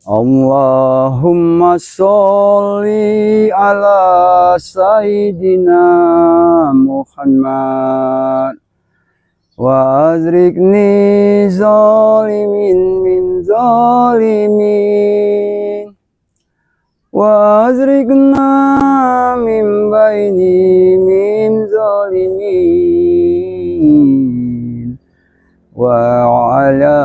Allahumma sholli ala Sayyidina Muhammad wa azrikni zalimin min zalimin wa azrikna min baini min zalimin wa ala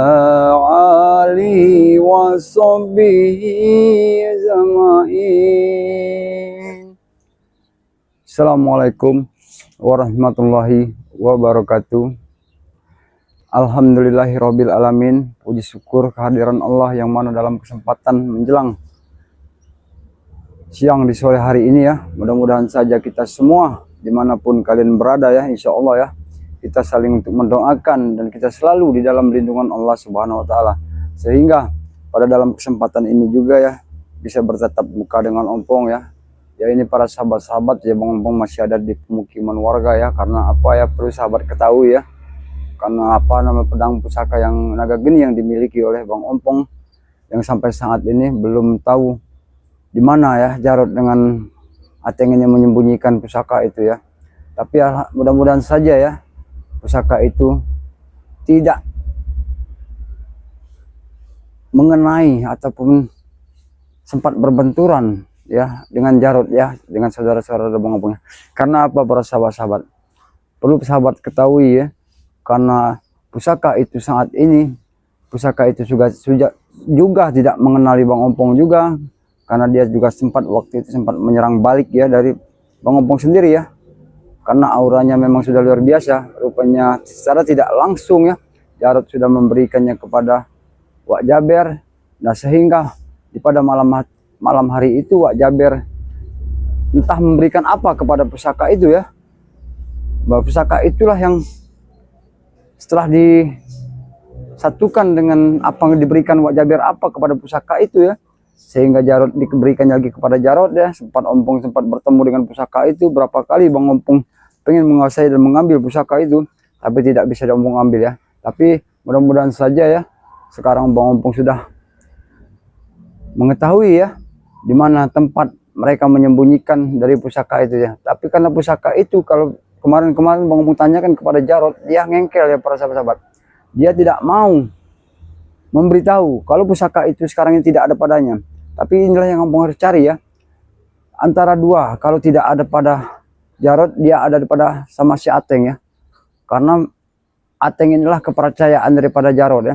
alihi wa sahbihi ajma'in. Assalamualaikum warahmatullahi wabarakatuh. Alhamdulillahirabbil alamin. Puji syukur kehadiran Allah yang mana dalam kesempatan menjelang siang di sore hari ini ya, mudah-mudahan saja kita semua dimanapun kalian berada ya, insya Allah ya, kita saling untuk mendoakan dan kita selalu di dalam lindungan Allah Subhanahu wa Ta'ala, sehingga pada dalam kesempatan ini juga ya bisa bertatap muka dengan Ompong ya. Ya ini para sahabat-sahabat ya, Bang Ompong masih ada di pemukiman warga ya, karena apa ya, perlu sahabat ketahui ya, karena apa, nama pedang pusaka yang naga geni yang dimiliki oleh Bang Ompong yang sampai saat ini belum tahu di mana ya Jarod dengan Atengen yang menyembunyikan pusaka itu ya. Tapi ya, mudah-mudahan saja ya pusaka itu tidak mengenai ataupun sempat berbenturan ya dengan Jarod ya, dengan saudara-saudara Bang Ompong. Karena apa para sahabat-sahabat? Perlu sahabat ketahui ya, karena pusaka itu saat ini, pusaka itu juga tidak mengenali Bang Ompong juga, karena dia juga sempat waktu itu sempat menyerang balik ya dari Bang Ompong sendiri ya, karena auranya memang sudah luar biasa. Rupanya secara tidak langsung ya Jarod sudah memberikannya kepada Wak Jaber. Nah sehingga di pada malam hari itu Wak Jaber entah memberikan apa kepada pusaka itu ya, bahwa pusaka itulah yang setelah disatukan dengan apa yang diberikan Wak Jaber apa kepada pusaka itu ya, sehingga Jarod diberikan lagi kepada Jarod ya. Sempat Ompong sempat bertemu dengan pusaka itu berapa kali. Bang Ompong pengen menguasai dan mengambil pusaka itu, tapi tidak bisa Ompong ambil ya. Tapi mudah-mudahan saja ya sekarang Bang Ompong sudah mengetahui ya di mana tempat mereka menyembunyikan dari pusaka itu ya. Tapi karena pusaka itu, kalau kemarin-kemarin Bang Ompong tanyakan kepada Jarod, dia ngengkel ya para sahabat-sahabat. Dia tidak mau memberitahu kalau pusaka itu sekarang ini tidak ada padanya. Tapi inilah yang Ompong harus cari ya, antara dua. Kalau tidak ada pada Jarod, dia ada pada sama si Ateng ya, karena Ateng inilah kepercayaan daripada Jarod ya.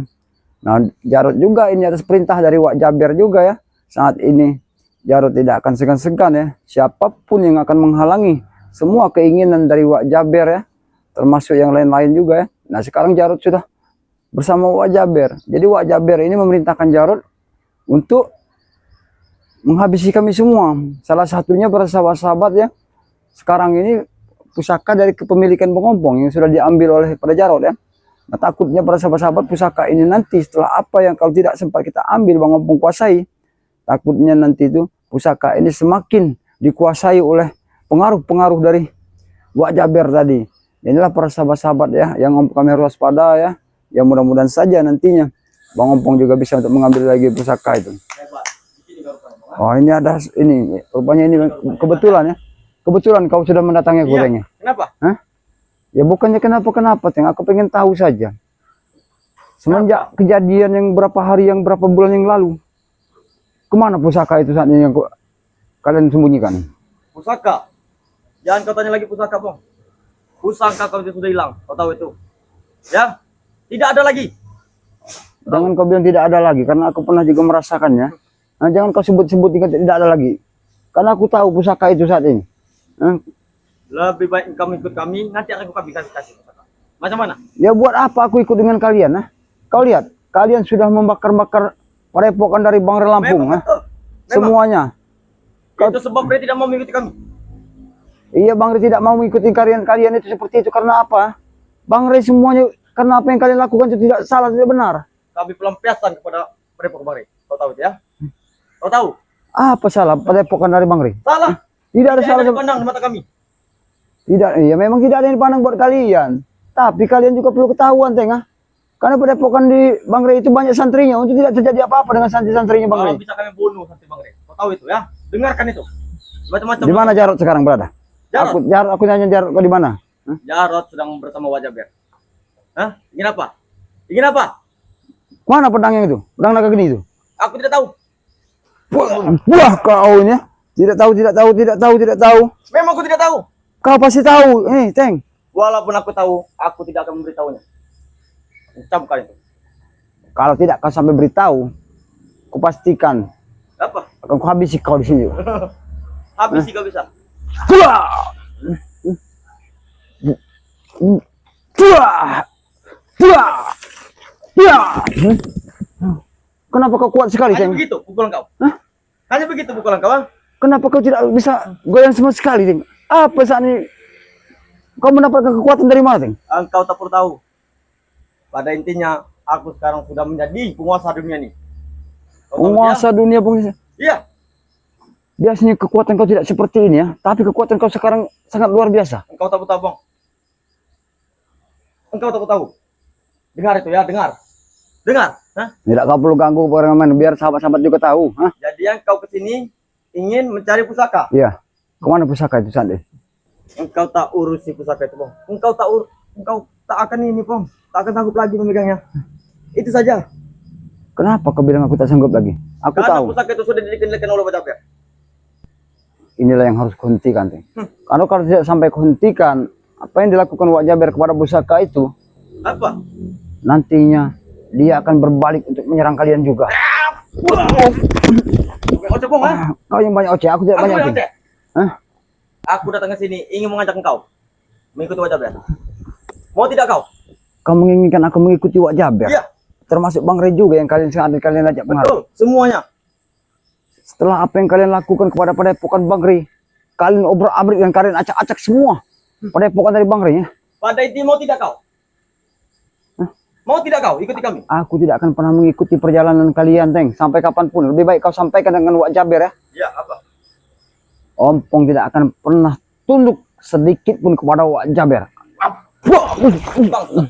Nah Jarod juga ini atas perintah dari Wak Jaber juga ya. Saat ini Jarod tidak akan segan-segan ya, siapapun yang akan menghalangi semua keinginan dari Wak Jaber ya, termasuk yang lain-lain juga ya. Nah sekarang Jarod sudah bersama Wak Jaber. Jadi Wak Jaber ini memerintahkan Jarod untuk menghabisi kami semua. Salah satunya para sahabat-sahabat ya, sekarang ini pusaka dari kepemilikan Bang Ompong yang sudah diambil oleh pada Jarod ya. Nah takutnya para sahabat-sahabat pusaka ini nanti setelah apa yang kalau tidak sempat kita ambil Bang Ompong kuasai, takutnya nanti itu pusaka ini semakin dikuasai oleh pengaruh-pengaruh dari Wak Jaber tadi. Inilah para sahabat-sahabat ya yang kami harus waspada ya. Ya mudah-mudahan saja nantinya Bang Ompong juga bisa untuk mengambil lagi pusaka itu. Oh ini ada ini, rupanya ini kebetulan ya. Kebetulan kau sudah mendatangi gorengnya. Kenapa? Hah? Ya bukannya kenapa-kenapa, Teng. Aku pengen tahu saja. Semenjak kejadian yang berapa hari, yang berapa bulan yang lalu, kemana pusaka itu saat ini yang kalian sembunyikan? Pusaka? Jangan kau tanya lagi pusaka, Bang. Pusaka kau sudah hilang, kau tahu itu. Ya? Tidak ada lagi. Jangan kau bilang tidak ada lagi, karena aku pernah juga merasakannya. Nah, jangan kau sebut-sebut tidak ada lagi, karena aku tahu pusaka itu saat ini. Lebih baik kamu ikut kami, nanti akan kami kasih pusaka. Macam mana? Ya buat apa aku ikut dengan kalian? Nah? Kau lihat, kalian sudah membakar-bakar padepokan dari Bangre Lampung. Memang, semuanya. Itu sebab dia tidak mau mengikuti kami. Iya, Bangre tidak mau mengikuti kalian itu seperti itu karena apa? Bangre semuanya, karena apa yang kalian lakukan itu tidak salah, tidak benar. Kami pelampiasan kepada padepokan Bangre. Kau tahu itu ya? Kau tahu? Apa salah padepokan dari Bangre? Salah. Tidak ada salah. Dipandang di mata kami. Tidak, iya memang tidak ada yang dipandang buat kalian. Tapi kalian juga perlu ketahuan, Tengah. Karena padepokan di Bangre itu banyak santrinya, untuk tidak terjadi apa-apa dengan santri-santrinya Kalau Bangre. bisa kami bunuh santri Bang Re. Kau tahu itu ya? Dengarkan itu. Macam-macam. Di mana Jarot sekarang berada? Jarot. Aku nanya Jarot kau di mana? Hah? Jarot sedang bersama Wajaber. Hah? Ingin apa? Ingin apa? Mana pedangnya itu? Pedang naga geni itu? Aku tidak tahu. Wah kau ini ya. Tidak tahu, tidak tahu, tidak tahu, tidak tahu. Memang aku tidak tahu. Kau pasti tahu. Teng. Walaupun aku tahu, aku tidak akan memberitahunya. Ucapkan itu. Kalau tidak kau sampai beritahu, kupastikan Apa? akan kuhabisi kau di sini. Habis sih kau bisa. Wah! Wah! Wah! Wah! Kenapa kau kuat sekali, Hanya Teng? begitu pukulan kau. Hah? Hanya begitu pukulan kau. Ah? Kenapa kau tidak bisa goyang sama sekali, Teng? Apa saat ini kau mendapatkan kekuatan dari mana, Teng? Engkau tak perlu tahu. Pada intinya, aku sekarang sudah menjadi penguasa dunia ini. Kau tahu Penguasa dunia, penguasa. dia? Iya. Biasanya kekuatan kau tidak seperti ini ya, tapi kekuatan kau sekarang sangat luar biasa. Engkau tak perlu tahu, Bang. Engkau tak perlu tahu. Dengar itu ya, dengar. Dengar. Hah? Tidak kau perlu ganggu orang lain, biar sahabat-sahabat juga tahu. Hah? Jadi engkau kesini ingin mencari pusaka. Iya. Kemana pusaka itu, Sandi? Engkau tak urusi pusaka itu, Bang. Engkau tak akan ini, Bang. Tak akan sanggup lagi memegangnya. Itu saja. Kenapa kau bilang aku tak sanggup lagi? Aku Karena tahu. pusaka itu sudah dikendalikan oleh Wajaber. Inilah yang harus kuhentikan, Teng. Karena kalau tidak sampai kuhentikan, apa yang dilakukan Wak Jaber kepada pusaka itu, Apa? nantinya dia akan berbalik untuk menyerang kalian juga. Oceh, Bang, ah? Kau yang banyak oceh, aku tidak Aku banyak yang oceh. oceh. Hah? Aku datang ke sini ingin mengajak engkau mengikuti Wajaber. Mau tidak kau? Kau menginginkan aku mengikuti Wak Jaber? Iya. Termasuk Bang Rey juga yang kalian ajak pengaruh. Betul, semuanya. Setelah apa yang kalian lakukan kepada padepokan Bang Rey, kalian obrak-abrik dan kalian acak-acak semua padepokan dari Bang Rey ya. Pada intinya mau tidak kau? Mau tidak kau ikuti kami? Aku tidak akan pernah mengikuti perjalanan kalian, Teng, sampai kapanpun. Lebih baik kau sampaikan dengan Wak Jaber ya. Iya, apa? Ompong tidak akan pernah tunduk sedikit pun kepada Wak Jaber. Bang,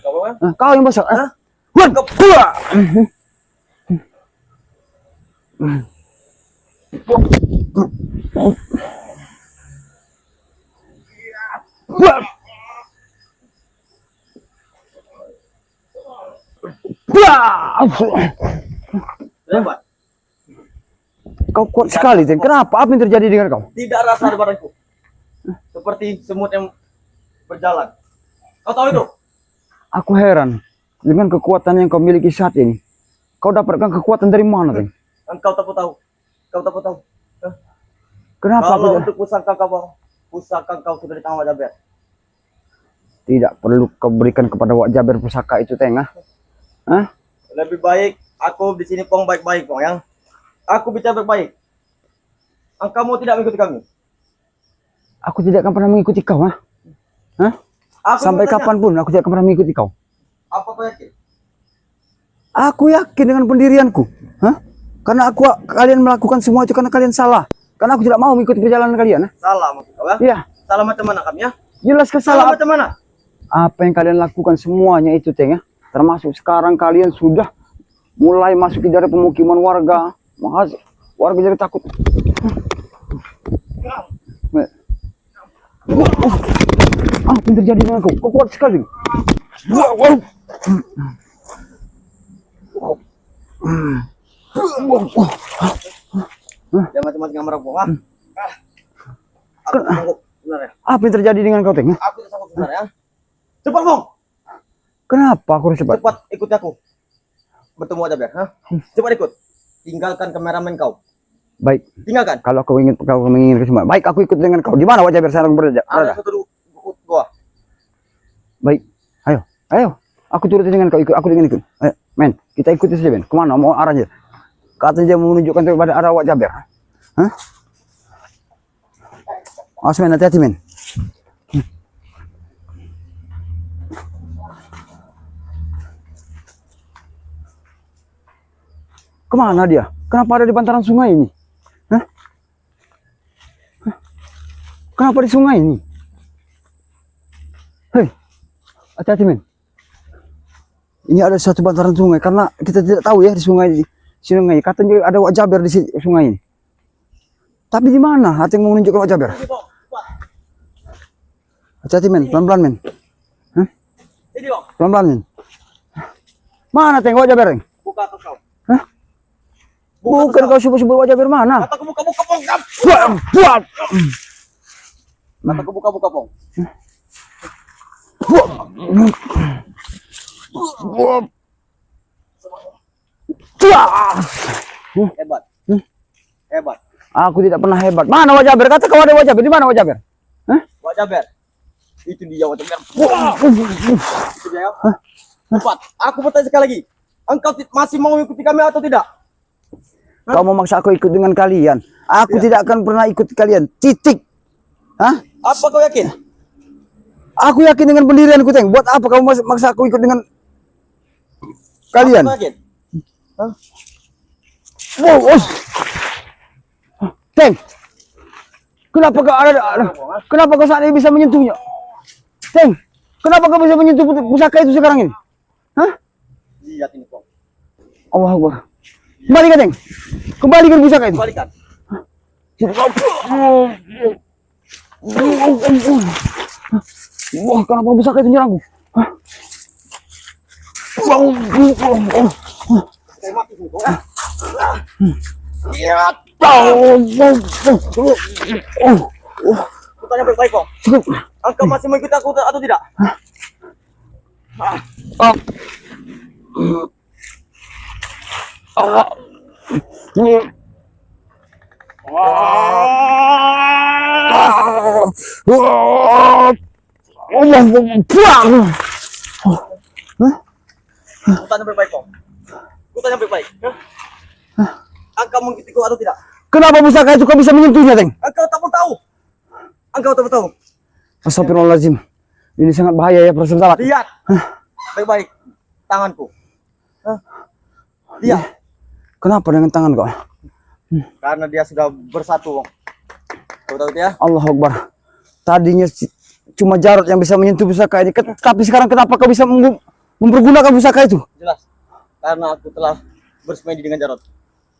kau apa? Kau yang besar. Hah? Hebat. Kau kuat sekali, Teng. Kenapa? Apa yang terjadi dengan kau? Tidak rasa di badanku. Seperti semut yang berjalan. Kau tahu itu? Aku heran dengan kekuatan yang kau miliki saat ini. Kau dapatkan kekuatan dari mana, Teng? Engkau tak tahu. Kau tak tahu. Hah? Kenapa? Kalau Aku untuk pusaka kau, Bang, pusaka kau sudah di tangan Wajaber. tidak perlu kau berikan kepada Wak Jaber pusaka itu, Teng. Hah? Lebih baik aku di sini, Pong, baik-baik, Pong, ya. Aku bicara baik-baik. Engkau mau tidak mengikuti kami? Aku tidak akan pernah mengikuti kau, Hah? Aku Sampai bertanya, kapanpun aku tidak akan pernah mengikuti kau. apa kau yakin? Aku yakin dengan pendirianku. Hah? Karena kalian melakukan semua itu karena kalian salah. Karena aku tidak mau mengikuti perjalanan kalian. Salah maksud kau, ya? Iya, Salah macam mana kami, ya? jelas Salah kesalahan. macam mana? Apa yang kalian lakukan semuanya itu, Teng, ya. Termasuk sekarang kalian sudah mulai masuk ke daerah pemukiman warga. Warga jadi takut. Apa yang terjadi dengan kau? Kau kuat sekali. Jangan macam-macam ngamar aku, ah. Aku tak sanggup sebenarnya. Apa yang terjadi dengan kau, Teng? Aku tak sanggup sebenarnya. Cepat, Bang. Kenapa aku harus cepat? Cepat ikuti aku. Bertemu Wajaber, ha? Cepat ikut. Tinggalkan kameramen kau. Baik, Tinggalkan. kalau kau menginginkan semua. Baik, aku ikut dengan kau. Di mana Wak Jaber sekarang berada? Ada satu gua. Baik, ayo. Aku turut dengan kau, ikut. Aku dengan ikut. Ayo, men, kita ikuti saja, men. Kemana? Mau arahnya? Katanya dia mau menunjukkan kepada arah Wak Jaber. Hah? Awas, men, hati-hati, men. Kemana dia? Kenapa ada di bantaran sungai ini? Hah? Kenapa di sungai ini? Hei, hati-hati, men. ini ada satu bantaran sungai karena kita tidak tahu ya di sungai katanya ada Wak Jaber di sungai ini. Tapi di mana? Hati yang mau menunjukkan Wak Jaber. Ini, Bang. Cepat. Hati-hati men, pelan-pelan men. Hah? Ini, Bang. Pelan-pelan men. Mana Teng Wak Jaber? Teng? Buka atas kau. Hah? Bukan kau sebut-sebut Wak Jaber mana? Kata buka, Bang. Buat. Kata buka, Bang. Hebat. Hebat. Aku tidak pernah hebat. Mana Wak Jaber? Kata kau ada Wak Jaber. Di mana Wak Jaber? Hah? Wak Jaber. Itu dia Wak Jaber. Itu dia. Cepat. Aku bertanya sekali lagi. Engkau masih mau ikuti kami atau tidak? Kau memaksa aku ikut dengan kalian. Aku tidak akan pernah ikut kalian. Titik. Hah? Apa kau yakin? Aku yakin dengan pendirianku, Teng. Buat apa kamu maksa aku ikut dengan kalian? Apa kau yakin? Hah? Wow, Teng. Kenapa kau saat ini bisa menyentuhnya? Teng, kenapa kau bisa menyentuh pusaka itu sekarang ini? Hah? Lihat ini, Bang. Allah Akbar. Kembalikan, Teng. Kembalikan pusaka itu. Kembalikan. Wah, kenapa pusaka itu nyerangku? Hah? Saya mati sini, Bang. Lihat. Aku tanya baik-baik, Bang. Engkau masih mau ikut aku atau tidak? Aku tanya baik-baik, Bang. Aku tanya baik-baik. Engkau mengikutiku atau tidak? Kenapa pusaka itu kau bisa menyentuhnya, Teng? Engkau tak tahu. Engkau tak tahu. Astagfirullahaladzim. Ini sangat bahaya ya, Profesor Salak. Lihat. Baik-baik. Tanganku. Lihat. Kenapa dengan tangan kau? Karena dia sudah bersatu, Bang. Kau tahu dia? Allah Akbar. Tadinya cuma Jarod yang bisa menyentuh pusaka ini. Tapi sekarang kenapa kau bisa mempergunakan pusaka itu? Jelas. Karena aku telah bersemedi dengan Jarod.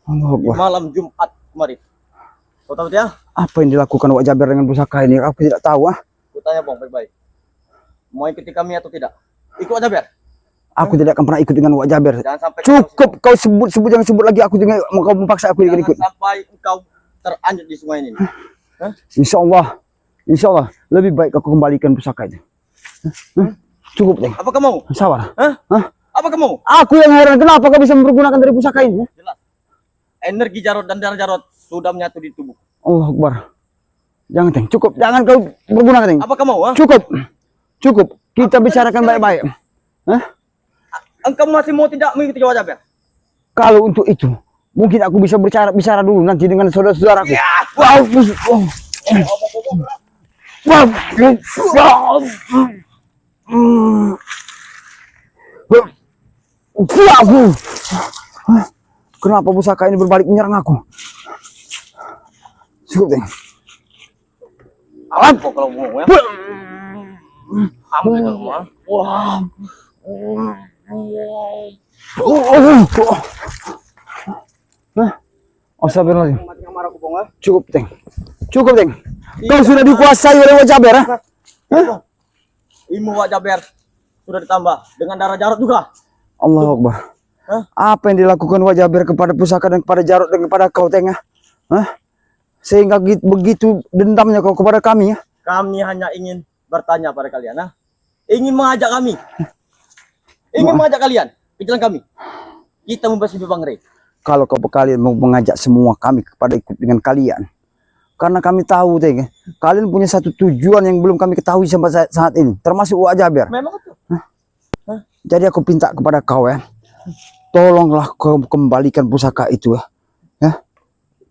Allah Akbar. Malam Jumat kemarin. Kau tahu dia? Apa yang dilakukan Wak Jaber dengan pusaka ini? Aku tidak tahu. Aku tanya, Bang, baik-baik. Mau ikuti kami atau tidak? Ikut Wak Jaber. Aku tidak akan pernah ikut dengan Wak Jaber. Jangan sampai Cukup kau sebut jangan sebut lagi. Aku dengan kau memaksa aku ikut. sampai engkau teranjut di sungai ini. Hah? Insya Allah lebih baik aku kembalikan pusaka itu. Cukup deh. Apa kamu? Sabar. Hah? Apa kamu? Aku yang heran kenapa kau bisa mempergunakan dari pusaka ini? Jelas. Energi Jarod dan darah Jarod sudah menyatu di tubuh. Allah Akbar. Jangan, Teng. Cukup. Jangan kau pergunakan, Teng. Apa kamu? Hah? Cukup. Kita bicarakan baik-baik. Hah? Engkau masih mau tidak mengikuti Wak Jaber? Kalau untuk itu, mungkin aku bisa bicara dulu nanti dengan saudara-saudaraku. Wow. Kenapa pusaka ini berbalik menyerang aku? Cukup deh. Apa kalau mau ya? Apa kalau mau? Wah. Astagfirullahaladzim. Mati yang marah aku, Bang, ya? Cukup, Teng. Kau sudah dikuasai oleh Wak Jaber, ha? Ilmu Wak Jaber sudah ditambah dengan darah Jarod juga. Allah Akbar. Hah? Apa yang dilakukan Wak Jaber kepada pusaka dan kepada Jarod dan kepada kau, Teng, ya? Hah? Sehingga begitu dendamnya kau kepada kami, ya? Kami hanya ingin bertanya pada kalian, ha? Ingin mengajak kami. Ingin mengajak kalian ke jalan kami. Kita membasmi Bang Rey. Kalau kalian mau mengajak semua kami kepada ikut dengan kalian, karena kami tahu, Teng, kalian punya satu tujuan yang belum kami ketahui sampai saat ini, termasuk Wak Jaber. Memang itu. Jadi aku minta kepada kau, ya, tolonglah kau kembalikan pusaka itu, ya.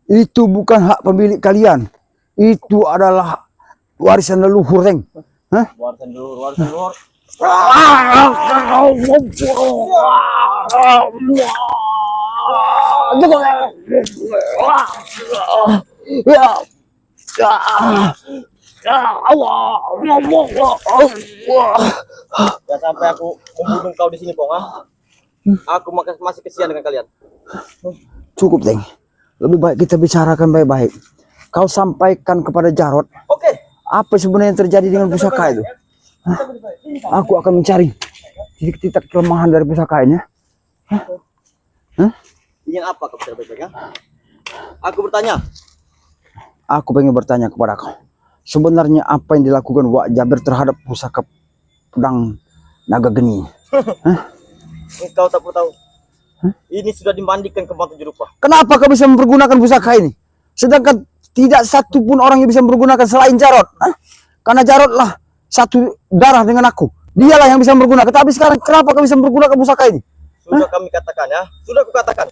Itu bukan hak pemilik kalian, itu adalah warisan leluhur, Teng. Warisan leluhur. Ya sampai aku membunuh kau di sini, Pong. Aku masih kesian dengan kalian. Cukup, Teng. Lebih baik kita bicarakan baik-baik. Kau sampaikan kepada Jarod Oke. apa sebenarnya yang terjadi dengan pusaka itu. Aku akan mencari titik-titik kelemahan dari pusaka ini. Ingin apa kau bicara baik-baik, ya? Aku bertanya. Aku pengen bertanya kepada kau. Sebenarnya apa yang dilakukan Wak Jabir terhadap pusaka pedang naga geni? Engkau tak perlu tahu. Ini sudah dimandikan ke batu rupa. Kenapa kau bisa mempergunakan pusaka ini? Sedangkan tidak satu pun orang yang bisa mempergunakan selain Jarod. Karena Jarod lah satu darah dengan aku. Dialah yang bisa mempergunakan. Tapi sekarang kenapa kau bisa mempergunakan pusaka ini? Sudah kami katakan, ya. Sudah aku katakan.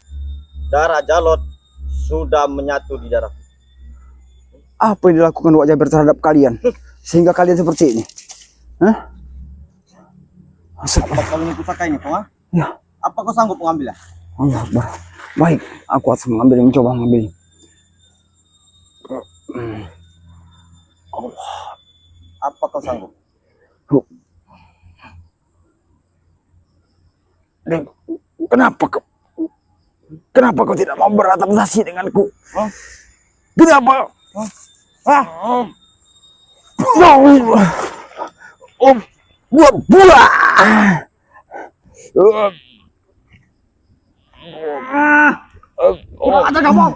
Darah Jarod sudah menyatu di darah. Apa yang dilakukan Wak Jabir terhadap kalian sehingga kalian seperti ini? Apa kau ini pusaka ini, Pong? Ya. Apa kau sanggup mengambilnya? Allah Akbar. Baik, aku akan mencoba mengambil. Apa kau sanggup? Kenapa kau tidak mau beradaptasi denganku? Kenapa? Buah. Ada kamu.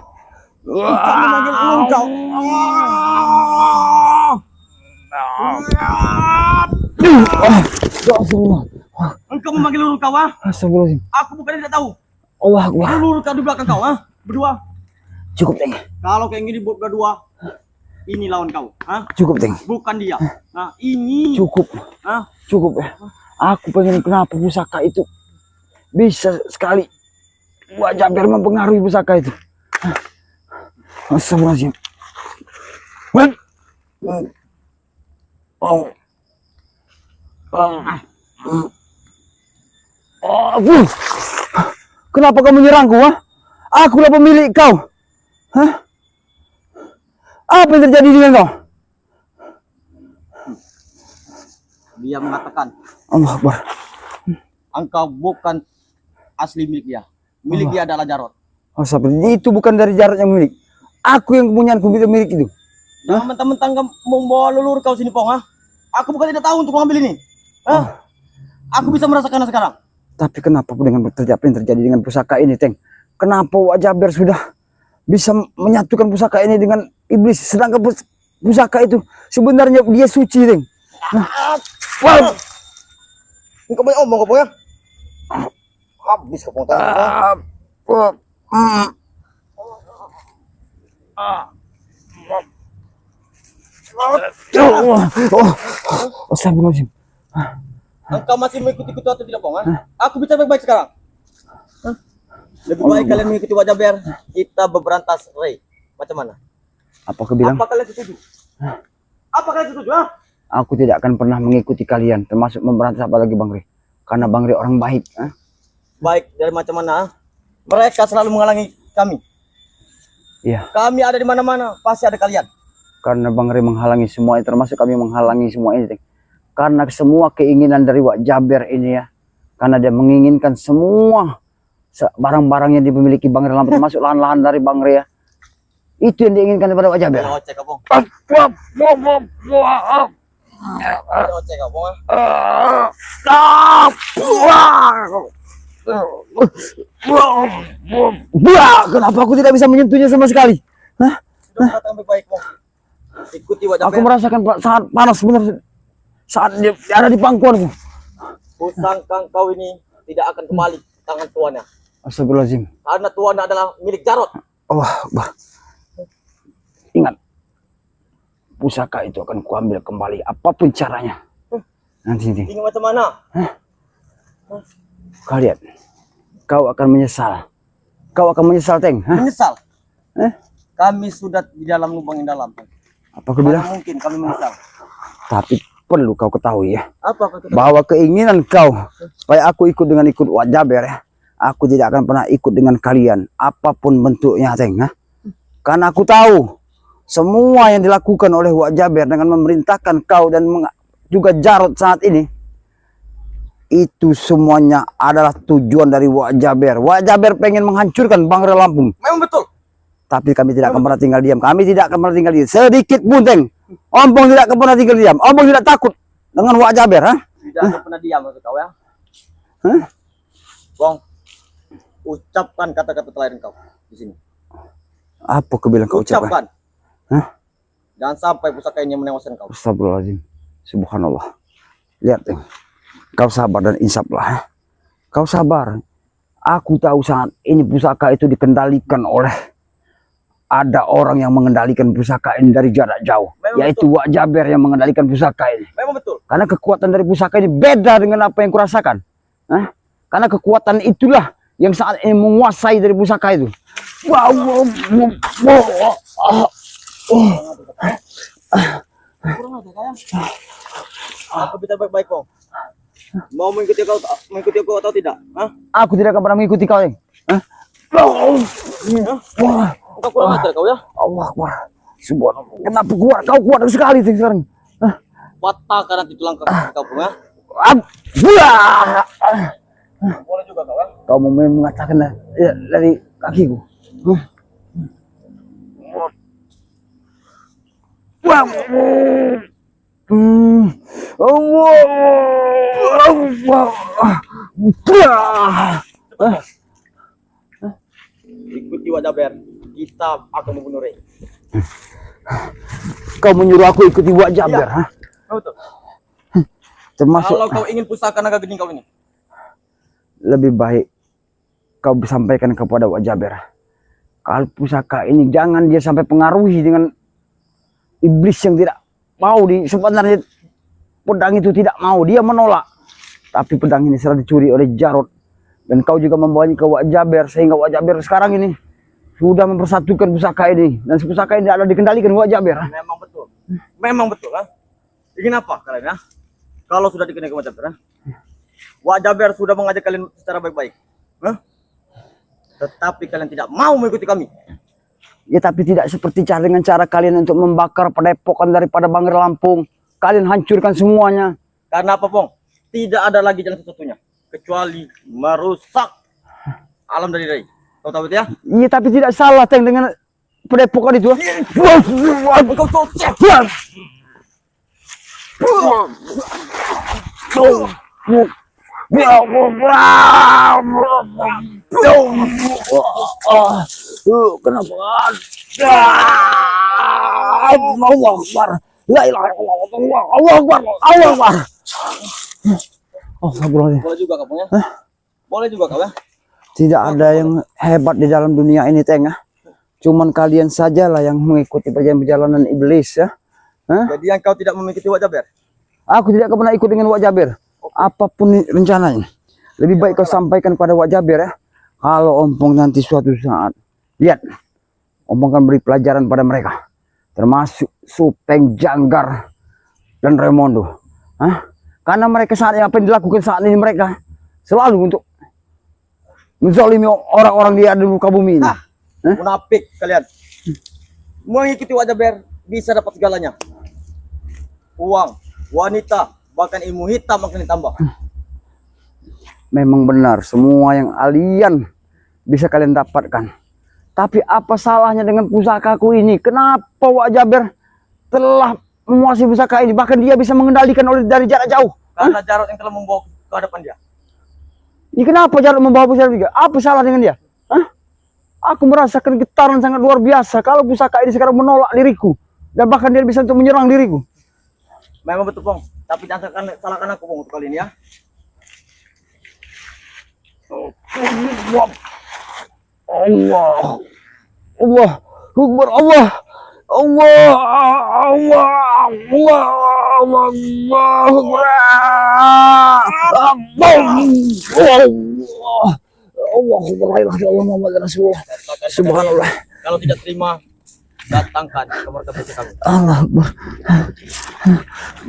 Kami manggil engkau. Engkau memanggil engkau, Astagfirullahaladzim. Aku bukan tidak tahu. Allah Akbar. Lulu kau di belakang kau, berdua. Cukup, Teng. Kalau kayak gini berdua, ini lawan kau, Cukup, Teng. bukan dia. Nah, ini. Cukup. Cukup ya. Aku pengen kenapa pusaka itu bisa sekali Wak Jabir mempengaruhi pusaka itu. Astagfirullahaladzim. Kenapa kau menyerangku? Akulah pemilik kau. Apa yang terjadi dengan kau? Dia mengatakan, Allah Akbar. engkau bukan asli milik dia. Milik dia adalah Jarod. Oh, seperti itu bukan dari Jarod yang milik. Aku yang kepunyaan milik itu. Jangan mentang-mentang kamu membawa leluhur kau sini, Pong. Aku bukan tidak tahu untuk mengambil ini. Aku bisa merasakannya sekarang. Tapi kenapa dengan apa yang terjadi dengan pusaka ini, Teng? Kenapa Wak Jabir sudah bisa menyatukan pusaka ini dengan iblis, sedangkan pusaka itu sebenarnya dia suci, Teng? Engkau banyak omong, Pong, ya? Habis kau, Pong. Astagfirullahaladzim. Engkau masih mengikuti-ikuti atau tidak, Pong? Aku bicara baik-baik sekarang. Lebih baik kalian mengikuti Wak Jabir. Kita berberantas, Ray. Macam mana? Apa kau bilang? Apa kalian setuju? Apa kalian setuju? Aku tidak akan pernah mengikuti kalian, termasuk memberantas apalagi Bang Ri. Karena Bang Ri orang baik. Baik, dari macam mana? Mereka selalu menghalangi kami. Iya. Kami ada di mana-mana, pasti ada kalian. Karena Bang Ri menghalangi semua, termasuk kami menghalangi semua ini. Karena semua keinginan dari Wak Jabir ini ya. Karena dia menginginkan semua barang-barang yang dimiliki Bang Ri, termasuk lahan-lahan dari Bang Ri ya. Itu yang diinginkan daripada Wak Jabir. Ocek kau, Pong. Ocek kau, Pong. Kenapa aku tidak bisa menyentuhnya sama sekali? Sudah katakan baik-baik, Pong. Ikuti Wak Jabir. Aku merasakan sangat panas sebenarnya saat dia ada di pangkuanku. Pusaka kau ini tidak akan kembali ke tangan tuannya. Astagfirullahaladzim. Karena tuannya adalah milik Jarod. Allah Akbar. Ingat, pusaka itu akan kuambil kembali apapun caranya. Nanti. Ini macam mana? Kalian, kau akan menyesal. Kau akan menyesal, Teng. Menyesal. Kami sudah di dalam lubang yang dalam. Apa aku bilang? Mana mungkin kami menyesal. Tapi perlu kau ketahui ya, Apa kata? bahwa keinginan kau supaya aku ikut Wak Jabir ya, aku tidak akan pernah ikut dengan kalian apapun bentuknya, Teng. Karena aku tahu semua yang dilakukan oleh Wak Jaber dengan memerintahkan kau dan juga Jarod saat ini, itu semuanya adalah tujuan dari Wak Jaber. Wak Jaber pengen menghancurkan Bangre Lampung. Memang betul. Tapi kami tidak akan pernah tinggal diam. Kami tidak akan pernah tinggal diam. Sedikit pun, Teng. Ompong tidak akan pernah tinggal diam. Ompong tidak takut dengan Wak Jaber, ha? Tidak akan pernah diam maksud kau ya. Hah? Bong, ucapkan kata-kata terakhir kau di sini. Apa kau bilang kau ucapkan? Ucapkan. Hah? Jangan sampai pusaka ini menewaskan kau. Astagfirullahaladzim. Subhanallah. Lihat, Teng. Kau sabar dan insaflah. Ha? Kau sabar. Aku tahu saat ini pusaka itu dikendalikan oleh ada orang yang mengendalikan pusaka ini dari jarak jauh. Memang Yaitu Wak Jaber yang mengendalikan pusaka ini. Memang betul. Karena kekuatan dari pusaka ini beda dengan apa yang kurasakan. Hah? Karena kekuatan itulah yang saat ini menguasai dari pusaka itu. Kurang aja kayak. Aku bisa baik-baik kok. Mau mengikuti kau atau tidak? Hah? Aku tidak akan pernah mengikuti kau, Teng. Hah? Kau kurang ajar kau ya. Allah Akbar. Subhanallah. Kenapa kau kuat sekali Teng sekarang? Hah? Patahkan nanti tulang kau pun ya. Boleh juga kau ya. Kau mau mengatakan dari kakiku. Ikuti Wak Jaber. Kita akan membunuh Rey. Kau menyuruh aku ikuti Wak Jaber, Iya. ha? Betul. Termasuk Kalau kau ingin pusaka naga gening kau ini, lebih baik kau sampaikan kepada Wak Jaber. Kalau pusaka ini jangan dia sampai pengaruhi dengan iblis yang tidak mau sebenarnya pedang itu tidak mau, dia menolak. Tapi pedang ini sudah dicuri oleh Jarod dan kau juga membawanya ke Wak Jaber sehingga Wak Jaber sekarang ini sudah mempersatukan pusaka ini dan pusaka ini ada dikendalikan Wak Jaber. memang betul. Memang betul ha. Ingin apa kalian ya? Kalau sudah dikendalikan Wak Jaber, ha? Wak Jaber sudah mengajak kalian secara baik-baik. Hah? Tetapi kalian tidak mau mengikuti kami. Ya tapi tidak seperti dengan cara kalian untuk membakar padepokan daripada Bangre Lampung. Kalian hancurkan semuanya. Karena apa, Pong? Tidak ada lagi jalan satu-satunya kecuali merusak alam dari Rey. Kau tahu itu ya? Iya tapi tidak salah Teng dengan padepokan itu. Kau cocok. Kenapa? Allah Akbar. La ilaha illallah. Allah Akbar. Allah Akbar. Astagfirullahaladzim. Boleh juga kamu ya? Boleh juga kau ya? Tidak ada yang hebat di dalam dunia ini, Teng. Cuman kalian sajalah yang mengikuti perjalanan iblis ya. Hah? Jadi yang kau tidak mengikuti Wak Jaber? Aku tidak akan pernah ikut dengan Wak Jaber. Apapun rencananya. Lebih baik kau sampaikan pada Wak Jaber ya. Kalau Ompong nanti suatu saat. Lihat. Ompong akan beri pelajaran pada mereka. Termasuk Supeng, Janggar, dan Raimondo. Hah? Karena mereka saat ini, apa yang dilakukan saat ini mereka. Selalu untuk menzalimi orang-orang di ada muka bumi ini. Munafik kalian. Mengikuti Wak Jaber bisa dapat segalanya. Uang, wanita, bahkan ilmu hitam akan ditambah. Memang benar semua yang alien bisa kalian dapatkan. Tapi apa salahnya dengan pusakaku ini? Kenapa Wak Jaber telah menguasai pusaka ini? Bahkan dia bisa mengendalikan dari jarak jauh. Karena Jarod yang telah membawa ke hadapan dia. Ini kenapa Jarod membawa pusaka juga? Apa salah dengan dia? Hah? Aku merasakan getaran sangat luar biasa kalau pusaka ini sekarang menolak diriku. Dan bahkan dia bisa untuk menyerang diriku. Memang betul, Pong. Tapi jangan salahkan aku, Pong, untuk kali ini ya. Allah. Allah. Akbar Allah. Allah. Allah. Allah. Allah. Subhanallah. Kalau tidak terima, datangkan ke markas kami. Allah Akbar.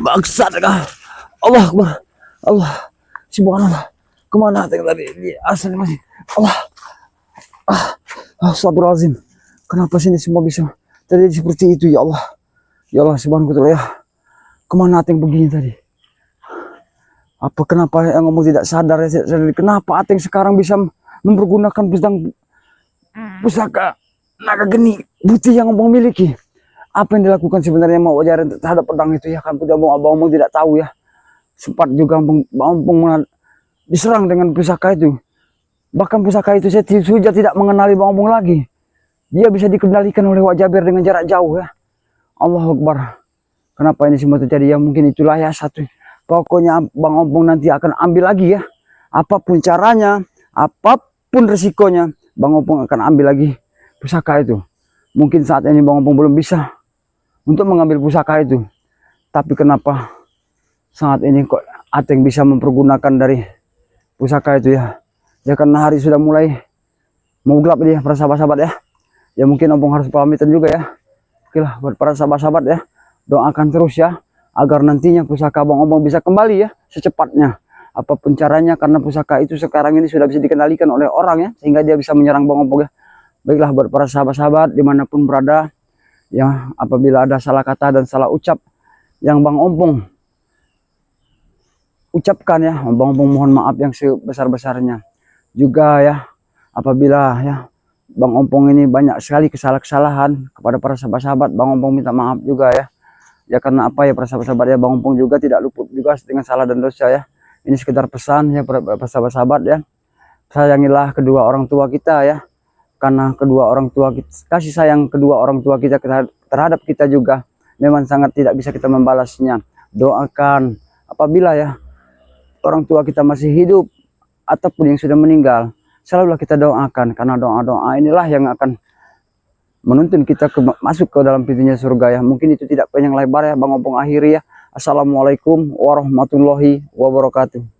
Bangsat kau. Allah Akbar. Allah. Subhanallah. Kemana tadi? Asal masih. Allah. Astagfirullahaladzim. Kenapa sini semua bisa terjadi seperti itu ya Allah. Ya Allah subhanahu wa ta'ala ya. Kemana Ateng begini tadi? Apa kenapa yang ngomong tidak sadar ya? Tidak sadar. Kenapa Ateng sekarang bisa mempergunakan pusaka naga geni putih yang ngomong miliki? Apa yang dilakukan sebenarnya mau wajar terhadap pedang itu ya? Kan abang-abang tidak tahu ya. Sempat juga Bang diserang dengan pusaka itu. Bahkan pusaka itu saya sudah tidak mengenali Bang Ompong lagi. Dia bisa dikendalikan oleh Wak Jaber dengan jarak jauh ya. Allahu Akbar. Kenapa ini semua terjadi? Ya mungkin itulah ya satu. Pokoknya Bang Ompong nanti akan ambil lagi ya. Apapun caranya, apapun resikonya, Bang Ompong akan ambil lagi pusaka itu. Mungkin saat ini Bang Ompong belum bisa untuk mengambil pusaka itu. Tapi kenapa saat ini kok Ateng bisa mempergunakan dari pusaka itu ya? Ya karena hari sudah mulai mau gelap dia para sahabat-sahabat ya. Ya mungkin Ompong harus pamitan juga ya. Oke lah buat para sahabat-sahabat ya. Doakan terus ya agar nantinya pusaka Bang Ompong bisa kembali ya secepatnya. Apapun caranya karena pusaka itu sekarang ini sudah bisa dikendalikan oleh orang ya. Sehingga dia bisa menyerang Bang Ompong ya. Baiklah buat para sahabat-sahabat dimanapun berada. Ya apabila ada salah kata dan salah ucap yang Bang Ompong ucapkan ya. Bang Ompong mohon maaf yang sebesar-besarnya. Juga ya apabila ya Bang Ompong ini banyak sekali kesalahan kepada para sahabat-sahabat, Bang Ompong minta maaf juga ya. Ya karena apa ya para sahabat-sahabat ya, Bang Ompong juga tidak luput juga dengan salah dan dosa ya. Ini sekedar pesan ya para sahabat-sahabat ya. Sayangilah kedua orang tua kita ya. Karena kedua orang tua kita, kasih sayang kedua orang tua kita terhadap kita juga memang sangat tidak bisa kita membalasnya. Doakan apabila ya orang tua kita masih hidup ataupun yang sudah meninggal, selalulah kita doakan karena doa-doa inilah yang akan menuntun kita masuk ke dalam pintunya surga ya. Mungkin itu tidak panjang lebar ya Bang Ompong akhiri ya. Assalamualaikum warahmatullahi wabarakatuh.